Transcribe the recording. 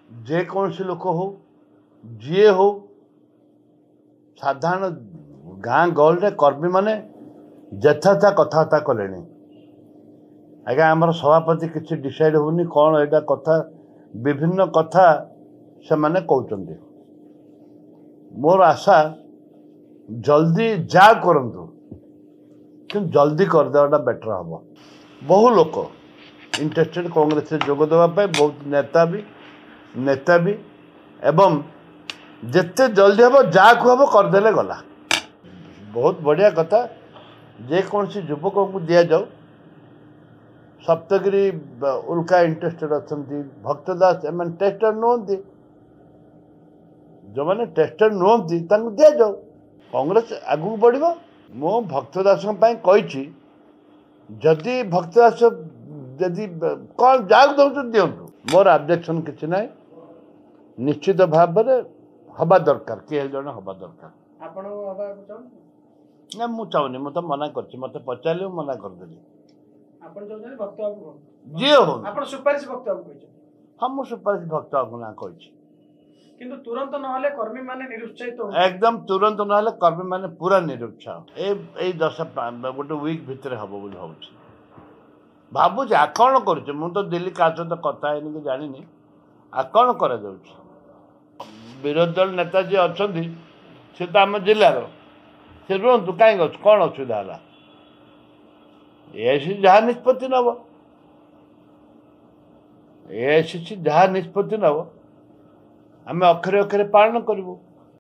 जेकोसी लोक हो जी हो साधारण गाँ गहल कर्मी माने यथाथा कथबार्ता कले आज्ञा आमर सभापति किसी डिसाइड होनी कौन एटा कथा विभिन्न कथा से माने कहते मोर आशा जल्दी जा करंतु कि जल्दी करदेवाटा बेटर हम बहु लोक इंटरेस्टेड कांग्रेस जोग देवाई बहुत नेता भी एवं जिते जल्दी हम जा हम करदे गला बहुत बढ़िया कथा जेकोसी युवक को दि जाऊ सप्तगिरी उल्का इंटरेस्टेड अच्छा भक्तदास एम टेस्टर नुहति जो मैंने टेस्टर नुहति दि जाऊ कांग्रेस आगू बढ़ मो भक्तदास कही जदि भक्तदास जदि कौन जहाँ दौर दिंतु मोर ऑब्जेक्शन किसी ना निश्चित भाव में हवा दरकार किए जन हवा दरकार ना मु चाहूनी मुझे मना कर मत पचारे मना करदेली जी हो सुपारिश भक्त हाँ मुझे सुपारिश भक्त ना कही किंतु तुरंत नहले कर्मी माने निरुत्साहित एकदम तुरंत नहले कर्मी माने पूरा निरुत्साह ए 10 गोटे वीक भितर हम बोली भावुँ आ कौन कर तो दिल्ली क्या सहित कथा है कि जानी आ कौन कर विरोधी दल नेता जी अच्छा सी तो आम जिलार से रुहतु कहीं कौन असुविधा है एआईसीसी जहाँ निष्पत्ति नब एआईसीसी जहाँ निष्पत्ति नब आम अक्षरे अक्षरे पालन करूँ।